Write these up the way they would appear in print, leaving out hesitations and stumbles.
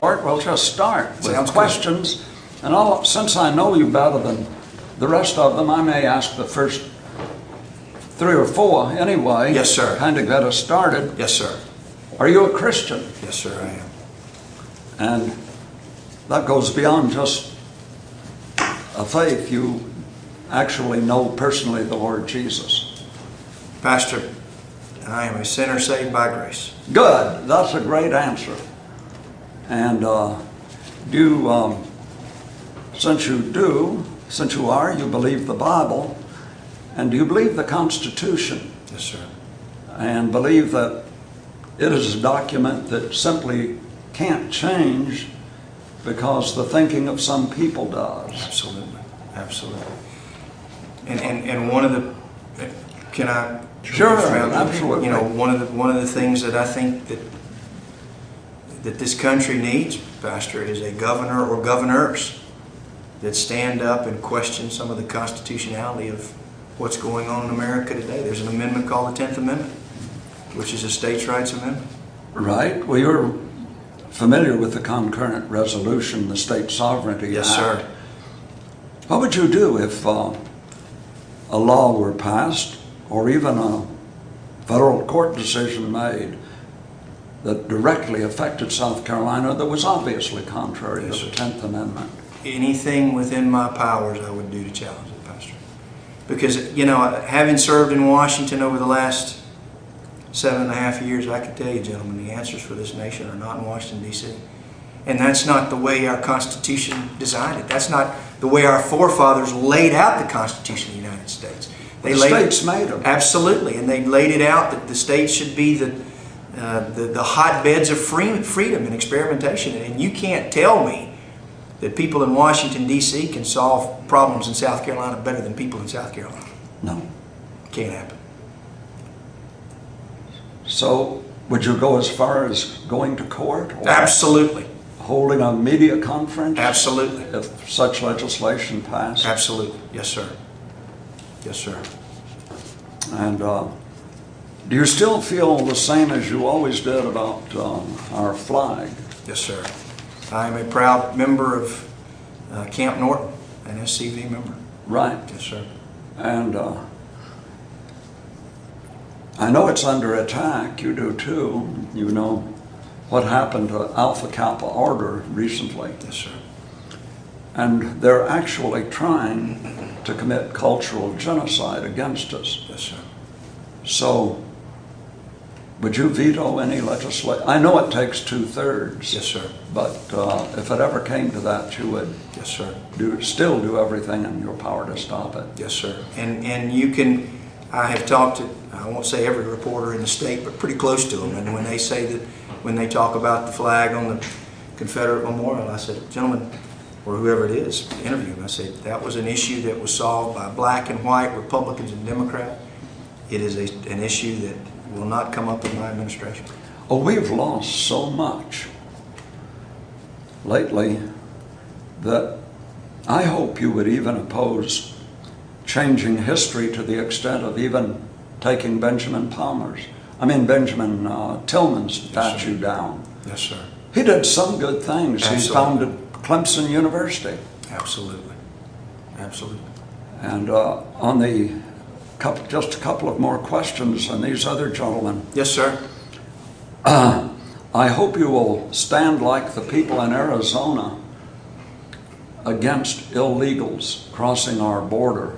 short, we'll just start with Sounds questions. And since I know you better than the rest of them, I may ask the first 3 or 4 anyway. Yes, sir. Kind of get us started. Yes, sir. Are you a Christian? Yes, sir, I am. And that goes beyond just a faith. You actually know personally the Lord Jesus. Pastor, I am a sinner saved by grace. Good. That's a great answer. And since you believe the Bible, and do you believe the Constitution? Yes, sir. And believe that it is a document that simply can't change because the thinking of some people does. Absolutely. Absolutely. And one of the, can I? Sure, absolutely. You know, one of the things that I think that this country needs, Pastor, is a governor or governors that stand up and question some of the constitutionality of what's going on in America today. There's an amendment called the 10th Amendment, which is a states' rights amendment. Right. Well, you're familiar with the concurrent resolution, the State Sovereignty Act. Yes, sir. What would you do if a law were passed, or even a federal court decision made, that directly affected South Carolina that was obviously contrary to the 10th Amendment? Anything within my powers I would do to challenge it, Pastor. Because, you know, having served in Washington over the last 7.5 years, I can tell you, gentlemen, the answers for this nation are not in Washington, D.C. And that's not the way our Constitution designed it. That's not the way our forefathers laid out the Constitution of the United States. The states made them. Absolutely. And they laid it out that the states should be the hotbeds of freedom and experimentation. And you can't tell me that people in Washington, D.C. can solve problems in South Carolina better than people in South Carolina. No. Can't happen. So, would you go as far as going to court? Or Absolutely. Holding a media conference? Absolutely. If such legislation passed? Absolutely. Yes, sir. Yes, sir. And do you still feel the same as you always did about our flag? Yes, sir. I am a proud member of Camp Norton, an SCV member. Right. Yes, sir. And I know it's under attack. You do too. You know what happened to Alpha Kappa Order recently. Yes, sir. And they're actually trying to commit cultural genocide against us. Yes, sir. So, would you veto any legislation? I know it takes 2/3. Yes, sir. But if it ever came to that, you would Yes, sir. still do everything in your power to stop it. Yes, sir. And you can, I have talked to, I won't say every reporter in the state, but pretty close to them. And when they say that, when they talk about the flag on the Confederate Memorial, I said, gentlemen, or whoever it is, interview them, I said, that was an issue that was solved by black and white, Republicans and Democrats. It is an issue that will not come up in my administration. Oh, we've lost so much lately that I hope you would even oppose changing history to the extent of even taking Benjamin Tillman's statue down. Yes, sir. He did some good things. Absolutely. He founded Clemson University. Absolutely. Absolutely. And on the just a couple of more questions on these other gentlemen. Yes, sir. I hope you will stand like the people in Arizona against illegals crossing our border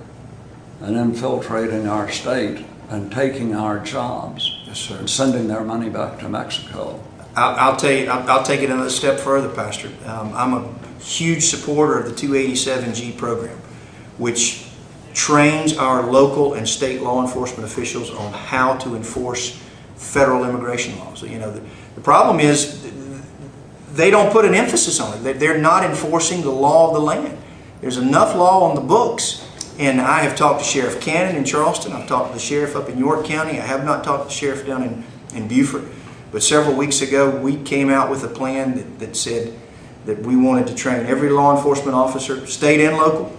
and infiltrating our state and taking our jobs. Yes, sir. And sending their money back to Mexico. I'll tell you, I'll take it another step further, Pastor. I'm a huge supporter of the 287G program, which trains our local and state law enforcement officials on how to enforce federal immigration laws. You know, the problem is they don't put an emphasis on it. They're not enforcing the law of the land. There's enough law on the books, and I have talked to Sheriff Cannon in Charleston. I've talked to the sheriff up in York County. I have not talked to the sheriff down in Beaufort. But several weeks ago, we came out with a plan that said that we wanted to train every law enforcement officer, state and local,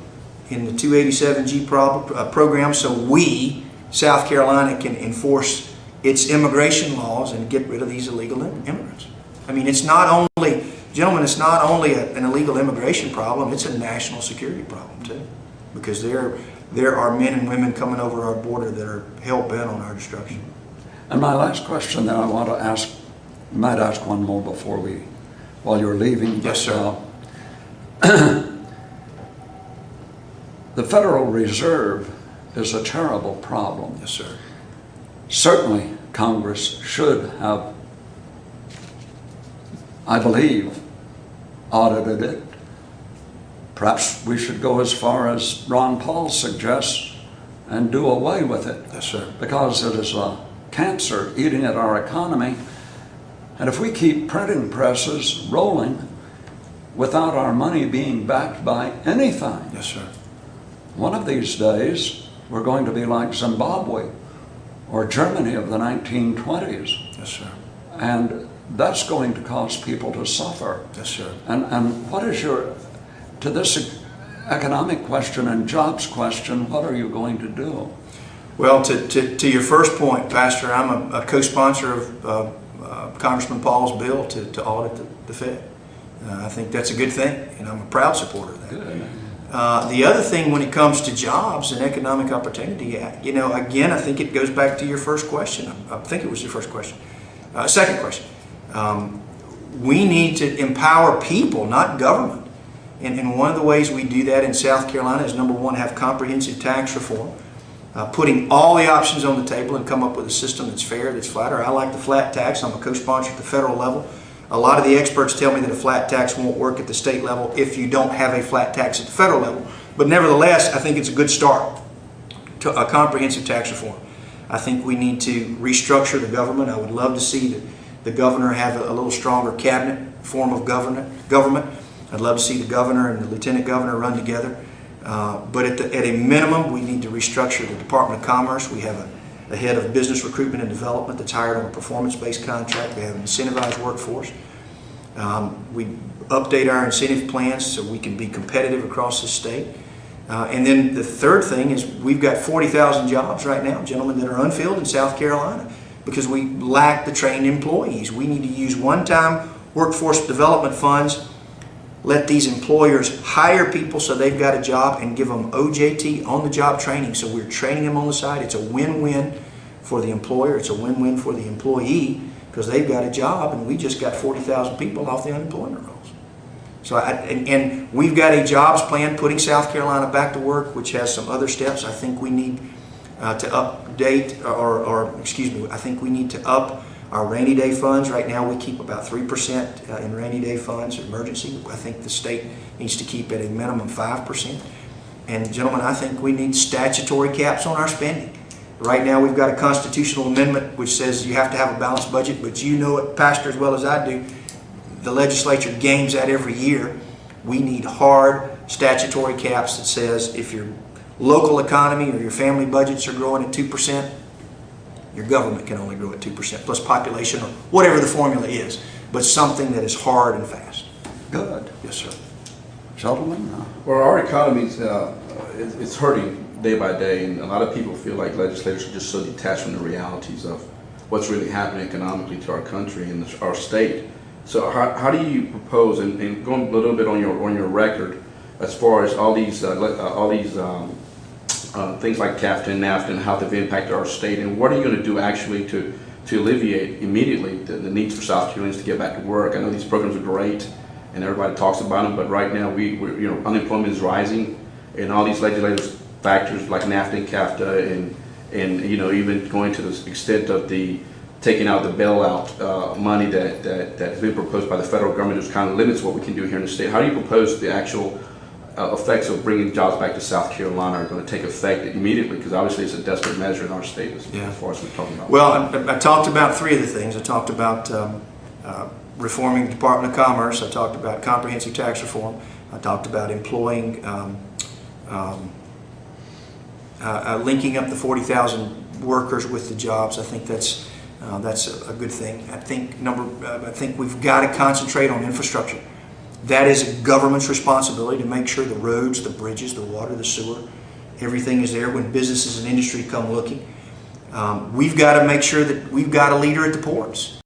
in the 287G program, so we, South Carolina, can enforce its immigration laws and get rid of these illegal immigrants. I mean, it's not only gentlemen, it's not only an illegal immigration problem, it's a national security problem too. Because there are men and women coming over our border that are hell-bent on our destruction. And my last question that I want to ask, I might ask one more while you're leaving. Yes, sir. The Federal Reserve is a terrible problem. Yes, sir. Certainly, Congress should have, I believe, audited it. Perhaps we should go as far as Ron Paul suggests and do away with it. Yes, sir. Because it is a cancer eating at our economy. And if we keep printing presses rolling without our money being backed by anything, yes, sir, one of these days we're going to be like Zimbabwe or Germany of the 1920s. Yes, sir. And that's going to cause people to suffer. Yes, sir. And what is to this economic question and jobs question, what are you going to do? Well, to your first point, Pastor, I'm a co-sponsor of Congressman Paul's bill to audit the Fed. I think that's a good thing, and I'm a proud supporter of that. Good. The other thing when it comes to jobs and economic opportunity, again, I think it goes back to your first question. I think it was your first question. Second question. We need to empower people, not government. And one of the ways we do that in South Carolina is, number one, have comprehensive tax reform, putting all the options on the table and come up with a system that's fair, that's flatter. I like the flat tax. I'm a co-sponsor at the federal level. A lot of the experts tell me that a flat tax won't work at the state level if you don't have a flat tax at the federal level. But nevertheless, I think it's a good start to a comprehensive tax reform. I think we need to restructure the government. I would love to see the governor have a little stronger cabinet form of government. I'd love to see the governor and the lieutenant governor run together. But at a minimum, we need to restructure the Department of Commerce. We have a head of business recruitment and development that's hired on a performance-based contract. We have an incentivized workforce. We update our incentive plans so we can be competitive across the state. And then the third thing is we've got 40,000 jobs right now, gentlemen, that are unfilled in South Carolina because we lack the trained employees. We need to use one-time workforce development funds, let these employers hire people so they've got a job and give them OJT, on-the-job training. So we're training them on the side. It's a win-win for the employer. It's a win-win for the employee because they've got a job and we just got 40,000 people off the unemployment rolls. So and we've got a jobs plan putting South Carolina back to work, which has some other steps. I think we need to update, I think we need to up our rainy day funds. Right now we keep about 3% in rainy day funds, emergency. I think the state needs to keep at a minimum 5%. And gentlemen, I think we need statutory caps on our spending. Right now we've got a constitutional amendment which says you have to have a balanced budget, but you know it, Pastor, as well as I do, the legislature games that every year. We need hard statutory caps that says if your local economy or your family budgets are growing at 2%, your government can only grow at 2% plus population or whatever the formula is, but something that is hard and fast. Good. Yes, sir. Gentlemen? Well, our economy it's hurting day by day, and a lot of people feel like legislators are just so detached from the realities of what's really happening economically to our country and our state. So how do you propose, and going a little bit on your record, as far as all these things like CAFTA and NAFTA and how they've impacted our state, and what are you going to do actually to alleviate immediately the needs for South Carolinians to get back to work? I know these programs are great, and everybody talks about them, but right now we're unemployment is rising, and all these legislative factors like NAFTA and CAFTA, and even going to the extent of the taking out the bailout money that has been proposed by the federal government, which kind of limits what we can do here in the state. How do you propose the actual effects of bringing jobs back to South Carolina are going to take effect immediately? Because obviously it's a desperate measure in our state as far as we're talking about. Well, I talked about three of the things. I talked about reforming the Department of Commerce. I talked about comprehensive tax reform. I talked about employing, linking up the 40,000 workers with the jobs. I think that's a good thing. I think we've got to concentrate on infrastructure. That is a government's responsibility to make sure the roads, the bridges, the water, the sewer, everything is there when businesses and industry come looking. We've got to make sure that we've got a leader at the ports.